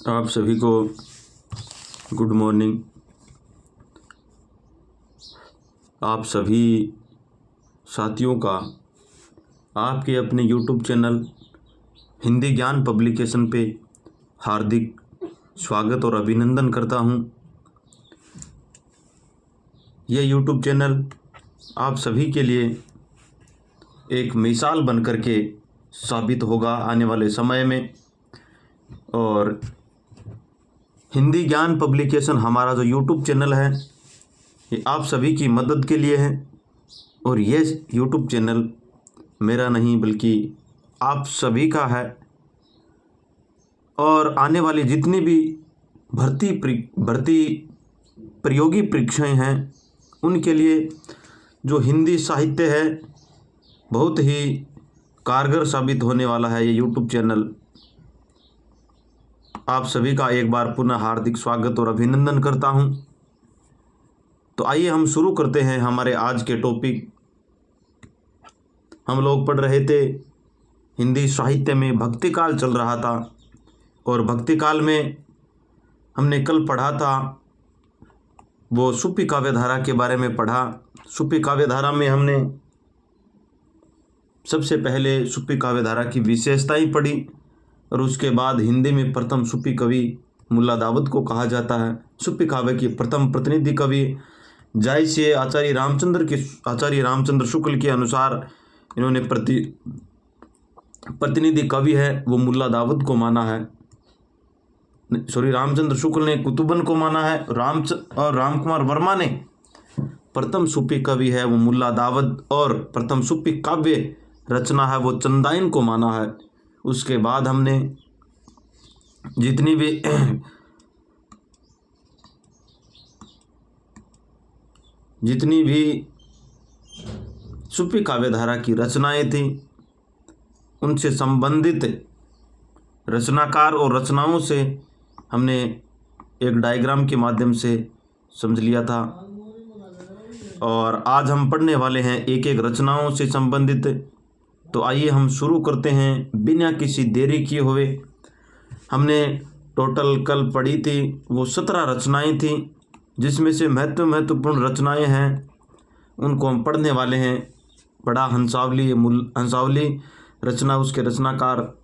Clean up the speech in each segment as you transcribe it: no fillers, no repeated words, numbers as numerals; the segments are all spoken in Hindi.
आप सभी को गुड मॉर्निंग। आप सभी साथियों का आपके अपने यूट्यूब चैनल हिंदी ज्ञान पब्लिकेशन पे हार्दिक स्वागत और अभिनंदन करता हूं। यह यूट्यूब चैनल आप सभी के लिए एक मिसाल बनकर के साबित होगा आने वाले समय में। और हिंदी ज्ञान पब्लिकेशन हमारा जो यूट्यूब चैनल है ये आप सभी की मदद के लिए है। और ये यूट्यूब चैनल मेरा नहीं बल्कि आप सभी का है। और आने वाली जितनी भी भर्ती प्रतियोगी परीक्षाएं हैं उनके लिए जो हिंदी साहित्य है बहुत ही कारगर साबित होने वाला है ये यूट्यूब चैनल। आप सभी का एक बार पुनः हार्दिक स्वागत और अभिनंदन करता हूं। तो आइए हम शुरू करते हैं हमारे आज के टॉपिक। हम लोग पढ़ रहे थे हिंदी साहित्य में भक्ति काल चल रहा था और भक्ति काल में हमने कल पढ़ा था वो सूफी काव्य धारा के बारे में पढ़ा। सूफी काव्य धारा में हमने सबसे पहले सूफी काव्य धारा की विशेषताएं पढ़ी और उसके बाद हिंदी में प्रथम सूफी कवि मुल्ला दाऊद को कहा जाता है। सूफी काव्य के प्रथम प्रतिनिधि कवि जायसी आचार्य रामचंद्र शुक्ल के अनुसार इन्होंने प्रतिनिधि कवि है वो मुल्ला दाऊद को माना है। रामचंद्र शुक्ल ने कुतुबन को माना है और रामकुमार वर्मा ने प्रथम सूफी कवि है वो मुल्ला दाऊद और प्रथम सूफी काव्य रचना है वो चंदाइन को माना है। उसके बाद हमने जितनी भी सूफी काव्य धारा की रचनाएं थी उनसे संबंधित रचनाकार और रचनाओं से हमने एक डायग्राम के माध्यम से समझ लिया था। और आज हम पढ़ने वाले हैं एक एक रचनाओं से संबंधित। तो आइए हम शुरू करते हैं बिना किसी देरी किए हुए। हमने टोटल कल पढ़ी थी वो 17 रचनाएं थी जिसमें से महत्वपूर्ण रचनाएं हैं उनको हम पढ़ने वाले हैं। पढ़ा हंसावली रचना, उसके रचनाकार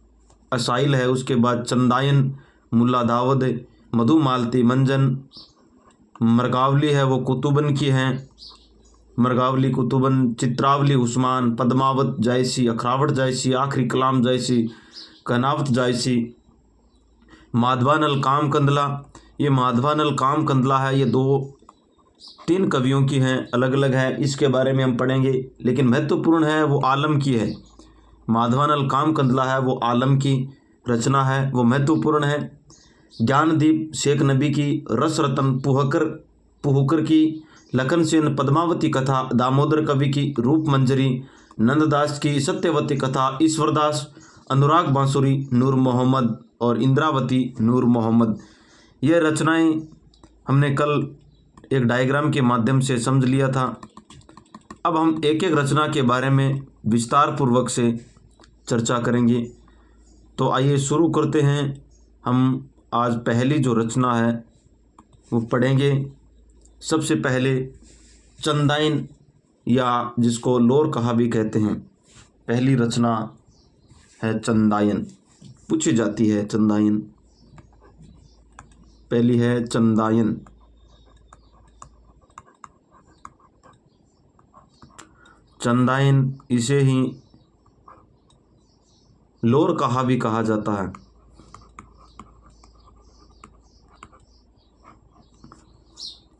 असाइल है। उसके बाद चंदायन मुल्ला दाऊद, मधुमालती मंजन, मरगावली है वो कुतुबन की हैं, मरगावली कुतुबन, चित्रावली उस्मान, पद्मावत जायसी, अखरावट जायसी, आखिरी कलाम जायसी, कनावत जायसी, माधवानल काम कंदला। ये माधवानल काम कंदला है ये 2-3 कवियों की हैं, अलग अलग है, इसके बारे में हम पढ़ेंगे। लेकिन महत्वपूर्ण है वो आलम की है। माधवानल काम कंदला है वो आलम की रचना है, वो महत्वपूर्ण है। ज्ञानदीप शेख नबी की, रस रतन पुहकर की, लखन सेन पद्मावती कथा, दामोदर कवि की रूप मंजरी, नंददास की सत्यवती कथा, ईश्वरदास, अनुराग बांसुरी, नूर मोहम्मद और इंद्रावती नूर मोहम्मद। ये रचनाएं हमने कल एक डायग्राम के माध्यम से समझ लिया था। अब हम एक एक रचना के बारे में विस्तार पूर्वक से चर्चा करेंगे। तो आइए शुरू करते हैं। हम आज पहली जो रचना है वो पढ़ेंगे। सबसे पहले चंदाइन या जिसको लोर कहा भी कहते हैं, पहली रचना है चंदाइन। पूछी जाती है चंदाइन, पहली है चंदाइन। चंदाइन इसे ही लोर कहा भी कहा जाता है।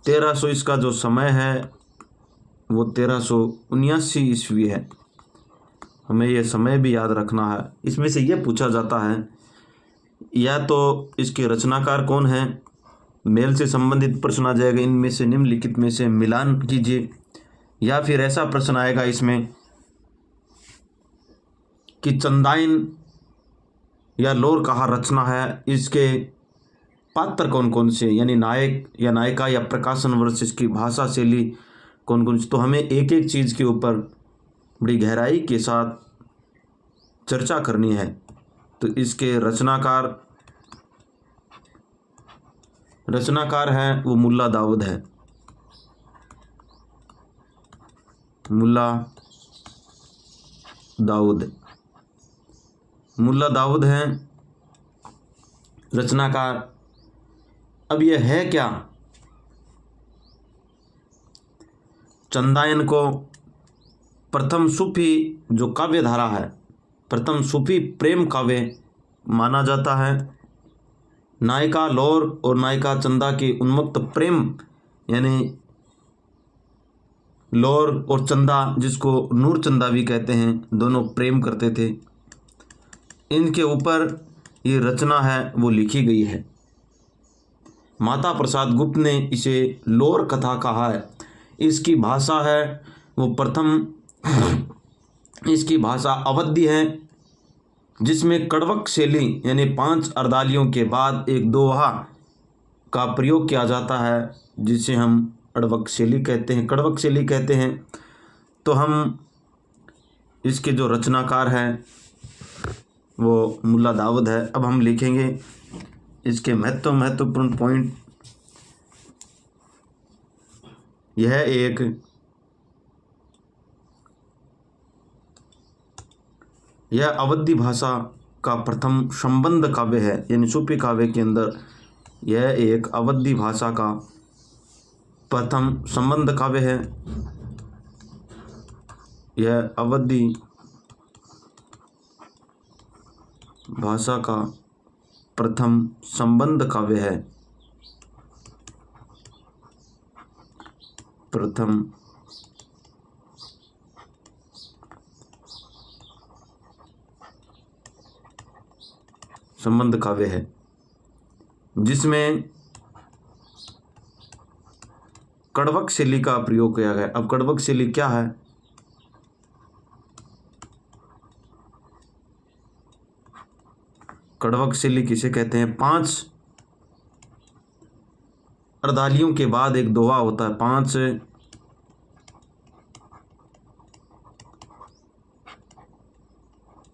तेरह सौ इसका जो समय है वो 1379 ईस्वी है। हमें यह समय भी याद रखना है। इसमें से यह पूछा जाता है या तो इसके रचनाकार कौन है, मेल से संबंधित प्रश्न आ जाएगा, इनमें से निम्नलिखित में से मिलान कीजिए। या फिर ऐसा प्रश्न आएगा इसमें कि चंदाइन या लोर कहा रचना है, इसके पात्र कौन कौन से, यानी नायक या नायिका या प्रकाशन वर्ष, इसकी भाषा शैली कौन कौन सी। तो हमें एक एक चीज़ के ऊपर बड़ी गहराई के साथ चर्चा करनी है। तो इसके रचनाकार रचनाकार है वो मुल्ला दाऊद है। मुल्ला दाऊद, मुल्ला दाऊद हैं रचनाकार। अब यह है क्या? चंदायन को प्रथम सूफी जो काव्य धारा है, प्रथम सूफी प्रेम काव्य माना जाता है। नायिका लौर और नायिका चंदा के उन्मत्त प्रेम, यानी लौर और चंदा जिसको नूर चंदा भी कहते हैं, दोनों प्रेम करते थे। इनके ऊपर ये रचना है वो लिखी गई है। माता प्रसाद गुप्त ने इसे लौर कथा कहा है। इसकी भाषा है वो प्रथम, इसकी भाषा अवधी है, जिसमें कड़वक शैली यानी 5 अर्दालियों के बाद एक दोहा का प्रयोग किया जाता है, जिसे हम अड़वक शैली कहते हैं, कड़वक शैली कहते हैं। तो हम इसके जो रचनाकार हैं वो मुल्ला दाऊद है। अब हम लिखेंगे इसके महत्वपूर्ण पॉइंट। यह अवधी भाषा का प्रथम संबंध काव्य है, यानी सूफी काव्य के अंदर यह एक अवधी भाषा का प्रथम संबंध काव्य है। यह अवधी भाषा का प्रथम संबंध काव्य है। प्रथम संबंध काव्य है, जिसमें कड़वक शैली का प्रयोग किया गया। अब कड़वक शैली क्या है? कड़वक शैली किसे कहते हैं? 5 अर्दालियों के बाद एक दोहा होता है। 5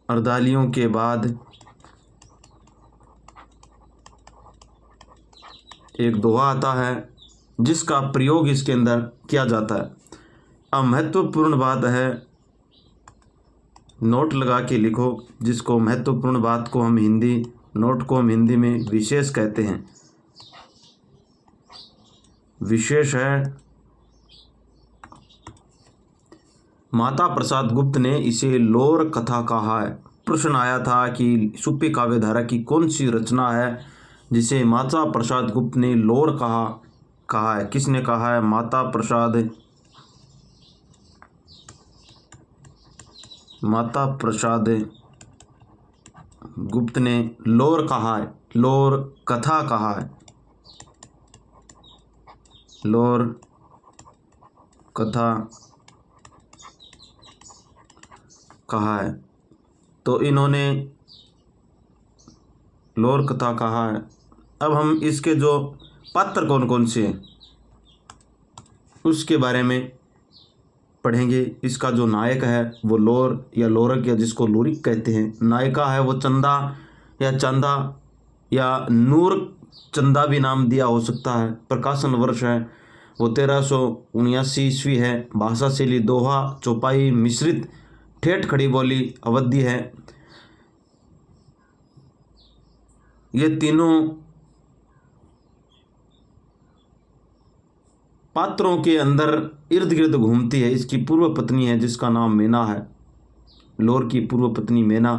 अर्दालियों के बाद एक दोहा आता है, जिसका प्रयोग इसके अंदर किया जाता है। अब महत्वपूर्ण बात है, नोट लगा के लिखो, जिसको महत्वपूर्ण बात को हम नोट को हम हिंदी में विशेष कहते हैं। विशेष है, माता प्रसाद गुप्त ने इसे लौर कथा कहा है। प्रश्न आया था कि सूफी काव्य धारा की कौन सी रचना है जिसे माता प्रसाद गुप्त ने लौर कहा है। किसने कहा है? माता प्रसाद गुप्त ने लौर कहा है, लौर कथा कहा है, लौर कथा कहा है। तो इन्होंने लौर कथा कहा है। अब हम इसके जो पात्र कौन कौन से हैं उसके बारे में पढ़ेंगे। इसका जो नायक है वो लौर या लोरक या जिसको लोरिक कहते हैं। नायिका है वो चंदा या चांदा या नूर चंदा भी नाम दिया हो सकता है। प्रकाशन वर्ष है वो 1379 ईस्वी है। भाषा शैली दोहा, चौपाई, मिश्रित, ठेठ खड़ी बोली, अवधी है। ये तीनों पात्रों के अंदर इर्द गिर्द घूमती है। इसकी पूर्व पत्नी है जिसका नाम मैना है, लौर की पूर्व पत्नी मैना।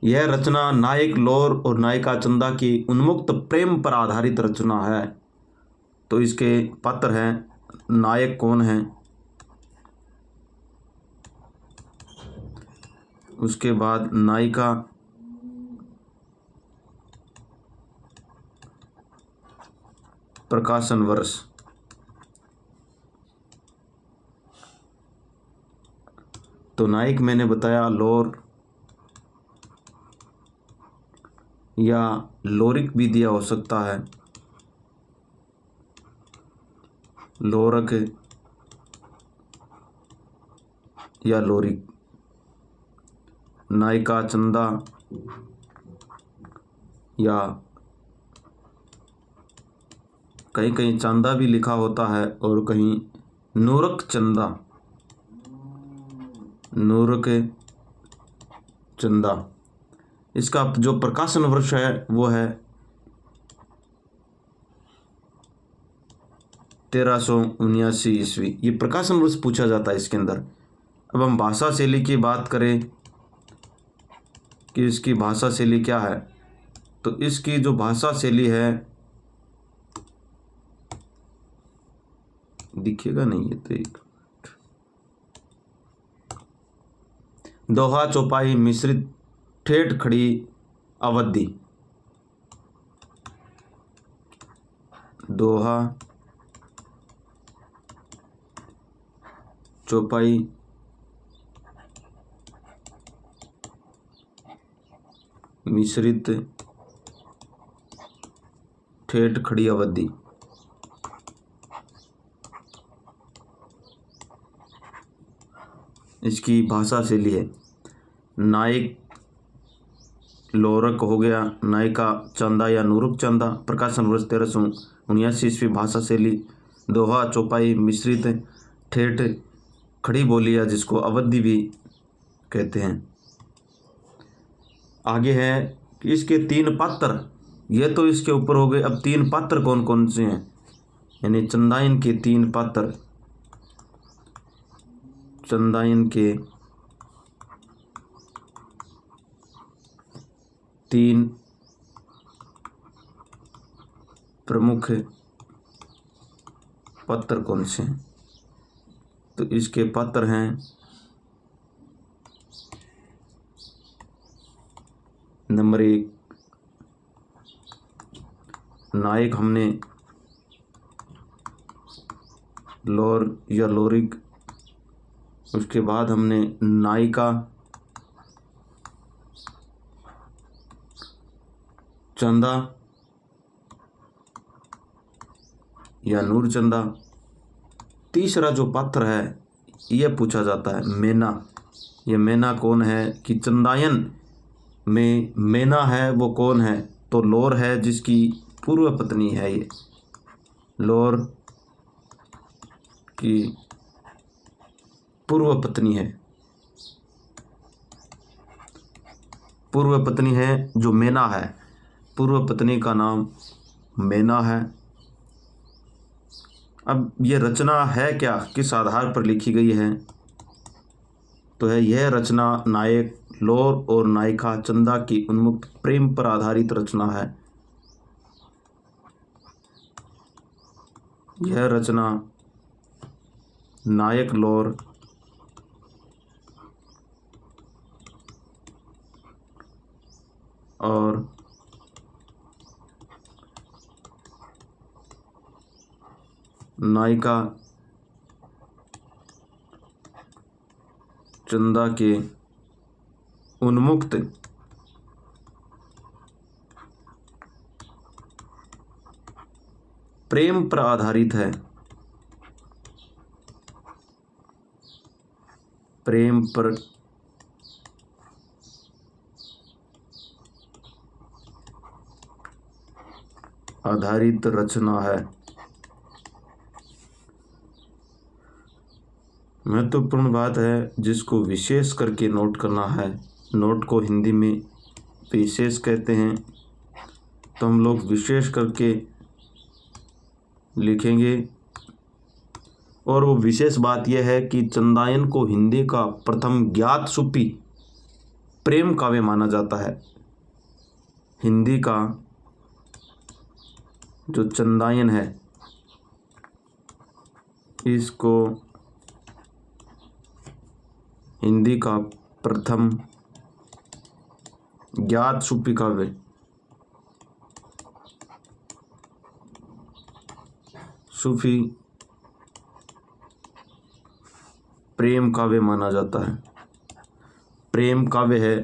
यह रचना नायक लौर और नायिका चंदा की उन्मुक्त प्रेम पर आधारित रचना है। तो इसके पात्र हैं, नायक कौन है, उसके बाद नायिका, प्रकाशन वर्ष। तो नायक मैंने बताया लौर या लोरिक भी दिया हो सकता है, लोरक या लोरिक। नायिका चंदा या कहीं कहीं चंदा भी लिखा होता है और कहीं नूरक चंदा, नूरक चंदा। इसका जो प्रकाशन वर्ष है वो है 1379 ईस्वी। ये प्रकाशन वर्ष पूछा जाता है इसके अंदर। अब हम भाषा शैली की बात करें कि इसकी भाषा शैली क्या है, तो इसकी जो भाषा शैली है, दिखेगा नहीं ये तो, एक दोहा चौपाई मिश्रित ठेठ खड़ी अवधि, दोहा चौपाई मिश्रित ठेठ खड़ी अवधि। इसकी भाषा शैली है नायक लोरक हो गया, नायिका चंदा या नूरक चंदा। प्रकाशन वर्ष 1379 ईस्वी। भाषा शैली दोहा चौपाई मिश्रित ठेठ खड़ी बोलियाँ, जिसको अवधि भी कहते हैं। आगे है कि इसके 3 पात्र, ये तो इसके ऊपर हो गए। अब 3 पात्र कौन कौन से हैं, यानी चंदायन के 3 पात्र, चंदायन के 3 प्रमुख पात्र कौन से हैं, तो इसके पात्र हैं नंबर 1 नायक, हमने लोर या लोरिक। उसके बाद हमने नायिका चंदा या नूर चंदा। तीसरा जो पात्र है यह पूछा जाता है मैना। ये मैना कौन है कि चंदायन में मैना है वो कौन है, तो लोर है जिसकी पूर्व पत्नी है। ये लोर की पूर्व पत्नी है, पूर्व पत्नी है जो मैना है, पूर्व पत्नी का नाम मैना है। अब ये रचना है क्या, किस आधार पर लिखी गई है, तो है यह रचना नायक लोर और नायिका चंदा की उन्मुक्त प्रेम पर आधारित रचना है। यह रचना नायक लोर और नायिका चंदा के उन्मुक्त प्रेम पर आधारित है, प्रेम पर आधारित रचना है। महत्वपूर्ण बात है जिसको विशेष करके नोट करना है। नोट को हिंदी में विशेष कहते हैं, तो हम लोग विशेष करके लिखेंगे। और वो विशेष बात यह है कि चंदायन को हिंदी का प्रथम ज्ञात सूफी प्रेम काव्य माना जाता है। हिंदी का जो चंदायन है इसको हिंदी का प्रथम ज्ञात सूफी काव्य, सूफी प्रेम काव्य माना जाता है, प्रेम काव्य है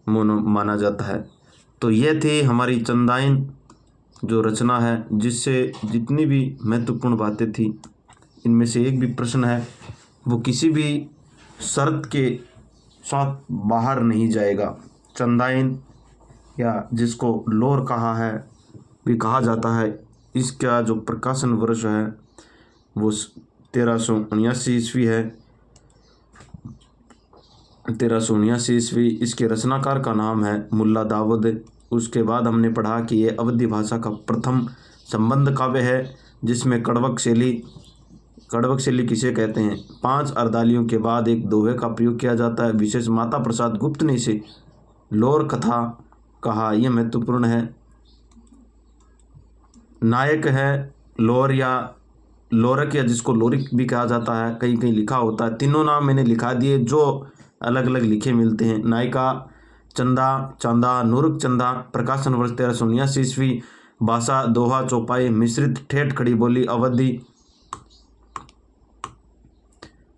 माना जाता है। तो यह थी हमारी चंदायन जो रचना है, जिससे जितनी भी महत्वपूर्ण बातें थी इनमें से एक भी प्रश्न है वो किसी भी शर्त के साथ बाहर नहीं जाएगा। चंदायन या जिसको लोर कहा है भी कहा जाता है, इसका जो प्रकाशन वर्ष है वो 1379 ईस्वी है। 1379 ईस्वी। इसके रचनाकार का नाम है मुल्ला दाऊद। उसके बाद हमने पढ़ा कि ये अवधी भाषा का प्रथम संबंध काव्य है जिसमें कड़वक शैली किसे कहते हैं। 5 अर्दालियों के बाद एक दोहे का प्रयोग किया जाता है। विशेष माता प्रसाद गुप्त ने इसे लोर कथा कहा, यह महत्वपूर्ण है। नायक है लोर या लोरक या जिसको लोरिक भी कहा जाता है, कहीं कहीं लिखा होता है। तीनों नाम मैंने लिखा दिए जो अलग अलग लिखे मिलते हैं। नायिका चंदा, चांदा, नूरक चंदा। प्रकाशन वर्ष 1379 ईस्वी। भाषा दोहा चौपाई मिश्रित ठेठ खड़ी बोली अवधि।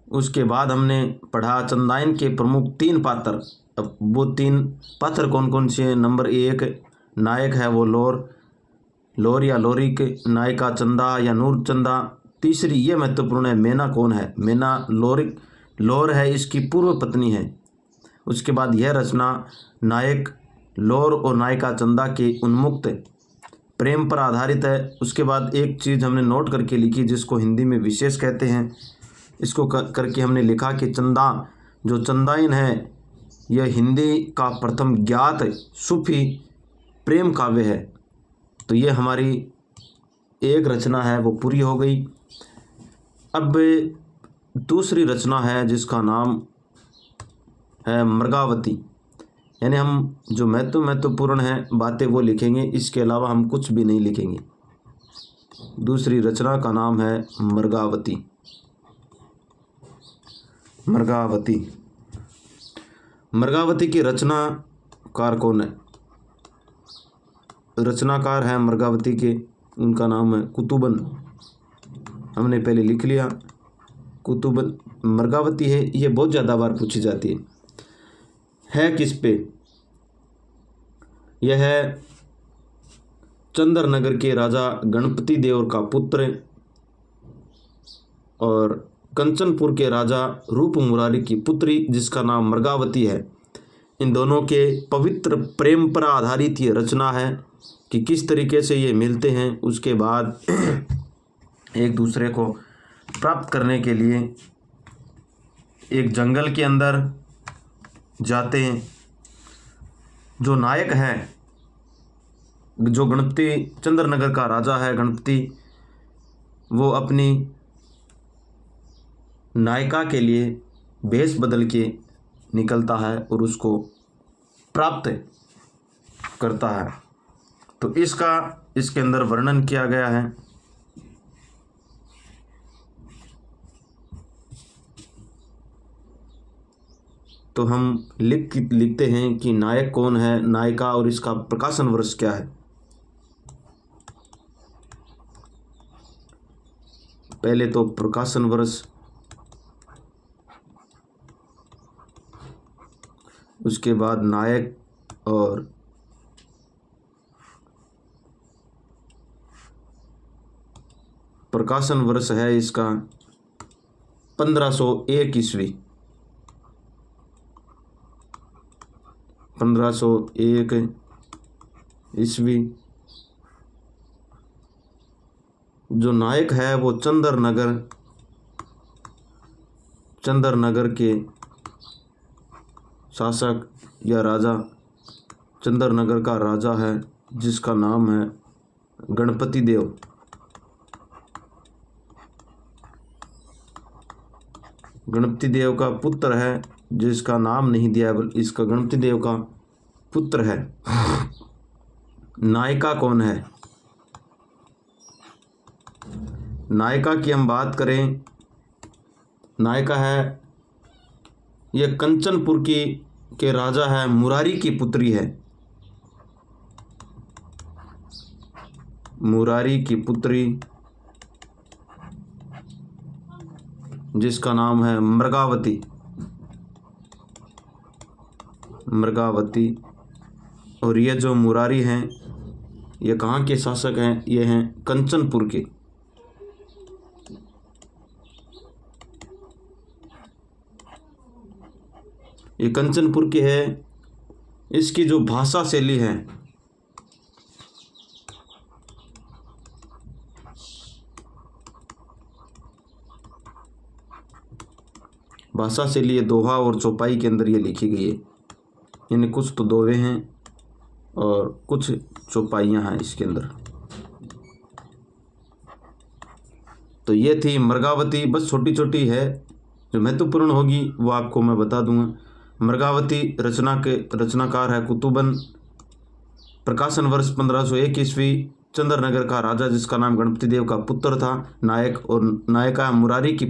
उसके बाद हमने पढ़ा चंदायन के प्रमुख 3 पात्र। अब वो 3 पात्र कौन कौन से हैं। नंबर 1 नायक है वो लोर या लोरिक। नायिका चंदा या नूर चंदा। तीसरी ये महत्वपूर्ण है, मेना कौन है। मेना लोर है, इसकी पूर्व पत्नी है। उसके बाद यह रचना नायक लोर और नायिका चंदा के उन्मुक्त प्रेम पर आधारित है। उसके बाद एक चीज़ हमने नोट करके लिखी जिसको हिंदी में विशेष कहते हैं। इसको करके हमने लिखा कि चंदा जो चंदायन है यह हिंदी का प्रथम ज्ञात सूफी प्रेम काव्य है। तो ये हमारी एक रचना है वो पूरी हो गई। अब दूसरी रचना है जिसका नाम है मृगावती। यानी हम जो महत्वपूर्ण है बातें वो लिखेंगे, इसके अलावा हम कुछ भी नहीं लिखेंगे। दूसरी रचना का नाम है मृगावती। मृगावती की रचनाकार कौन है। रचनाकार है मृगावती के, उनका नाम है कुतुबन। हमने पहले लिख लिया कुतुबन। मृगावती है, ये बहुत ज़्यादा बार पूछी जाती है किस पे। यह है चंद्रनगर के राजा गणपति देव का पुत्र और कंचनपुर के राजा रूप मुरारी की पुत्री जिसका नाम मृगावती है। इन दोनों के पवित्र प्रेम पर आधारित ये रचना है कि किस तरीके से ये मिलते हैं। उसके बाद एक दूसरे को प्राप्त करने के लिए एक जंगल के अंदर जाते हैं। जो नायक है, जो गणपति चंद्रनगर का राजा है गणपति, वो अपनी नायिका के लिए भेष बदल के निकलता है और उसको प्राप्त करता है। तो इसके अंदर वर्णन किया गया है। तो हम लिखते हैं कि नायक कौन है, नायिका और इसका प्रकाशन वर्ष क्या है। पहले तो प्रकाशन वर्ष, उसके बाद नायक और प्रकाशन वर्ष है इसका 1501 ईस्वी। 1501 ईस्वी। जो नायक है वो चंद्रनगर के शासक या राजा, चंद्रनगर का राजा है जिसका नाम है गणपति देव। गणपति देव का पुत्र है जिसका नाम नहीं दिया, इसका गणपति देव का पुत्र है। नायिका कौन है। नायिका की हम बात करें, नायिका है यह कंचनपुर के राजा है, मुरारी की पुत्री है। मुरारी की पुत्री जिसका नाम है मृगावती। और ये जो मुरारी हैं ये कहाँ के शासक हैं, ये हैं कंचनपुर के। ये कंचनपुर के है। इसकी जो भाषा शैली है भाषा शैली ये दोहा और चौपाई के अंदर ये लिखी गई है, यानी कुछ तो दोहे हैं और कुछ चौपाइयाँ हैं इसके अंदर। तो ये थी मृगावती, बस छोटी छोटी है, जो महत्वपूर्ण होगी वो आपको मैं बता दूंगा। मृगावती रचनाकार है कुतुबन, प्रकाशन वर्ष 1501 ईस्वी, चंद्रनगर का राजा जिसका नाम गणपति देव का पुत्र था नायक, और नायिका मुरारी की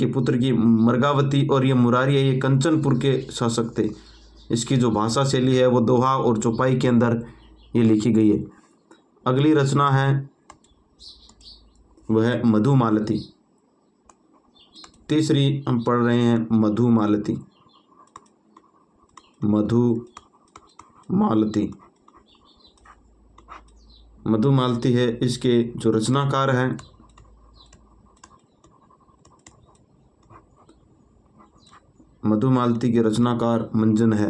पुत्र की मृगावती, और ये मुरारी है, ये कंचनपुर के शासक थे। इसकी जो भाषा शैली है वो दोहा और चौपाई के अंदर ये लिखी गई है। अगली रचना है वह है मधुमालती। तीसरी हम पढ़ रहे हैं मधुमालती। मधुमालती है, इसके जो रचनाकार हैं मधुमालती के रचनाकार मंजन है।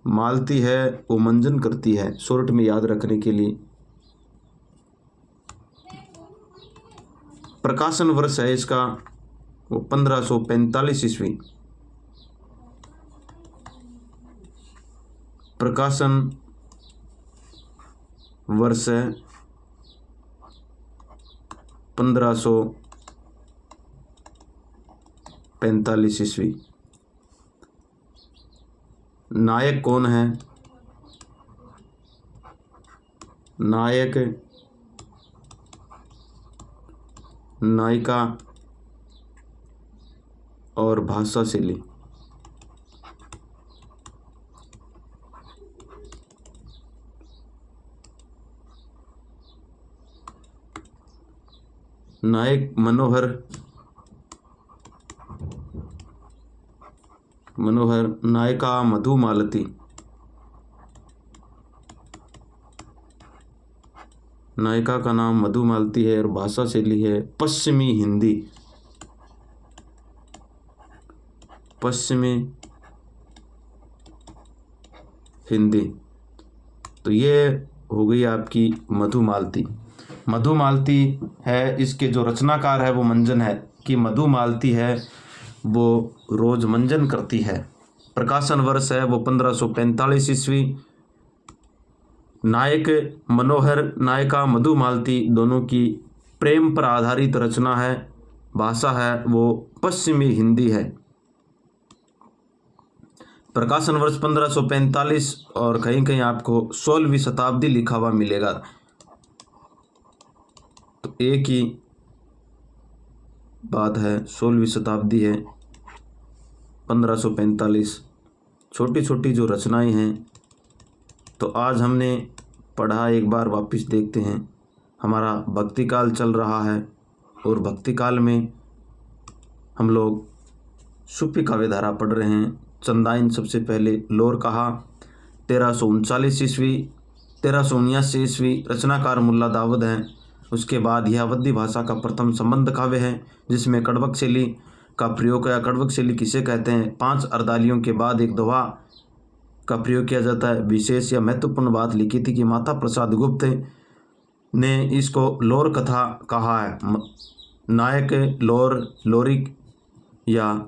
मालती है वो मंजन करती है, शॉर्ट में याद रखने के लिए। प्रकाशन वर्ष है इसका वो 1545 ईस्वी। प्रकाशन वर्ष है 1545 ईस्वी। नायक कौन है? नायक, नायिका और भाषा शैली। नायक मनोहर, नायिका मधुमालती। नायिका का नाम मधुमालती है और भाषा शैली है पश्चिमी हिंदी। तो ये हो गई आपकी मधुमालती। मधुमालती है, इसके जो रचनाकार है वो मंजन है, कि मधुमालती है वो रोज मंजन करती है। प्रकाशन वर्ष है वो 1545 ईस्वी। नायक मनोहर, नायिका मधुमालती, दोनों की प्रेम पर आधारित रचना है। भाषा है वो पश्चिमी हिंदी है। प्रकाशन वर्ष 1545 और कहीं कहीं आपको 16वीं शताब्दी लिखा हुआ मिलेगा, तो एक ही बात है, 16वीं शताब्दी है 1545। छोटी छोटी जो रचनाएं हैं, तो आज हमने पढ़ा, एक बार वापस देखते हैं। हमारा भक्ति काल चल रहा है और भक्ति काल में हम लोग सूफी काव्य धारा पढ़ रहे हैं। चंदाइन सबसे पहले लोर कहा 1339 ईस्वी, 1379 ईस्वी, रचनाकार मुल्ला दाऊद हैं। उसके बाद यह अवधी भाषा का प्रथम संबंध काव्य है जिसमें कड़वक शैली का प्रयोग किया। कड़वक शैली किसे कहते हैं? 5 अर्दालियों के बाद एक दोहा का प्रयोग किया जाता है। विशेष या महत्वपूर्ण बात लिखी थी कि माता प्रसाद गुप्त ने इसको लोर कथा कहा है। नायक लोर, लोरिक या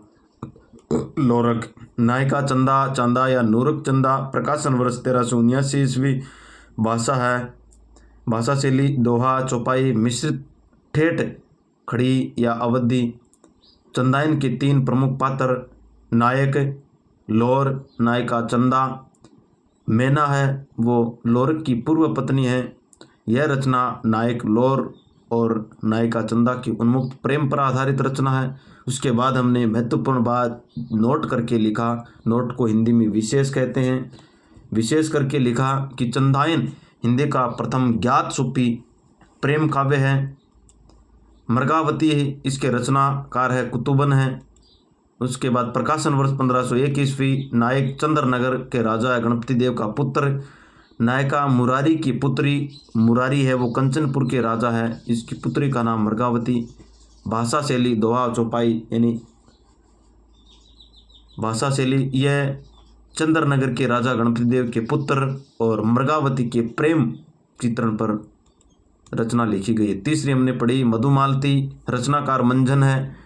लोरक, नायिका चंदा, चांदा या नूरक चंदा। प्रकाशन वर्ष 1379 ईस्वी। भाषा शैली दोहा, चौपाई, मिश्रित, ठेठ, खड़ी या अवधि। चंदाइन के 3 प्रमुख पात्र, नायक लोर, नायिका चंदा। मैना है वो लोरक की पूर्व पत्नी है। यह रचना नायक लोर और नायिका चंदा की उन्मुक्त प्रेम पर आधारित रचना है। उसके बाद हमने महत्वपूर्ण बात नोट करके लिखा, नोट को हिंदी में विशेष कहते हैं। विशेष करके लिखा कि चंदाइन हिंदी का प्रथम ज्ञात सूफी प्रेम काव्य है। मृगावती इसके रचनाकार है कुतुबन है। उसके बाद प्रकाशन वर्ष 1501 ईस्वी। नायक चंद्रनगर के राजा है गणपति देव का पुत्र। नायिका मुरारी की पुत्री, मुरारी है वो कंचनपुर के राजा है, इसकी पुत्री का नाम मृगावती। भाषा शैली दोहा चौपाई, यानी भाषा शैली यह चंद्रनगर के राजा गणपति देव के पुत्र और मृगावती के प्रेम चित्रण पर रचना लिखी गई है। तीसरी हमने पढ़ी मधुमालती, रचनाकार मंझन है,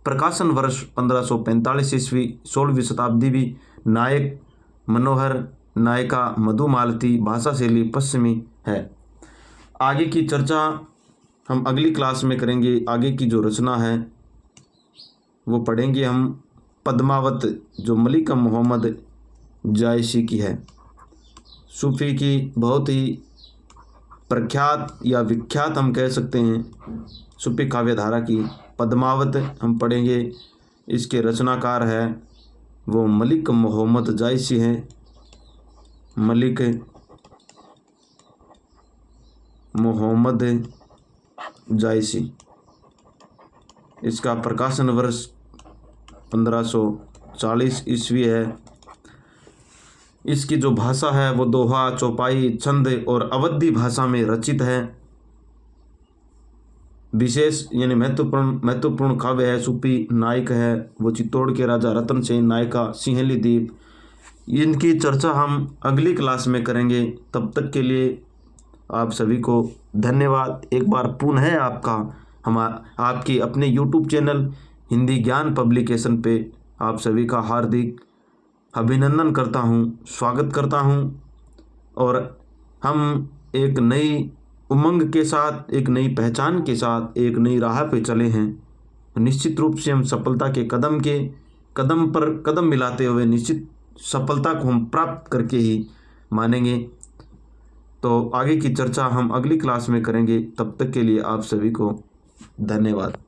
प्रकाशन वर्ष 1545 ईस्वी, 16वीं शताब्दी भी, नायक मनोहर, नायिका मधुमालती, भाषा शैली पश्चिमी है। आगे की चर्चा हम अगली क्लास में करेंगे। आगे की जो रचना है वो पढ़ेंगे हम पद्मावत, जो मलिक मोहम्मद जायसी की है। सूफी की बहुत ही प्रख्यात या विख्यात हम कह सकते हैं सूफी काव्यधारा की पद्मावत हम पढ़ेंगे। इसके रचनाकार है वो मलिक मोहम्मद जायसी हैं, मलिक मोहम्मद जायसी। इसका प्रकाशन वर्ष 1540 ईस्वी है। इसकी जो भाषा है वो दोहा, चौपाई, छंद और अवधी भाषा में रचित है। विशेष यानी महत्वपूर्ण काव्य है। सूफी नायक है वो चित्तौड़ के राजा रतन सेन, नायिका सिंहली दीप। इनकी चर्चा हम अगली क्लास में करेंगे। तब तक के लिए आप सभी को धन्यवाद। एक बार पुनः आपकी अपने YouTube चैनल हिंदी ज्ञान पब्लिकेशन पे आप सभी का हार्दिक अभिनंदन करता हूँ, स्वागत करता हूँ। और हम एक नई उमंग के साथ, एक नई पहचान के साथ, एक नई राह पे चले हैं। निश्चित रूप से हम सफलता के कदम पर कदम मिलाते हुए निश्चित सफलता को हम प्राप्त करके ही मानेंगे। तो आगे की चर्चा हम अगली क्लास में करेंगे। तब तक के लिए आप सभी को धन्यवाद।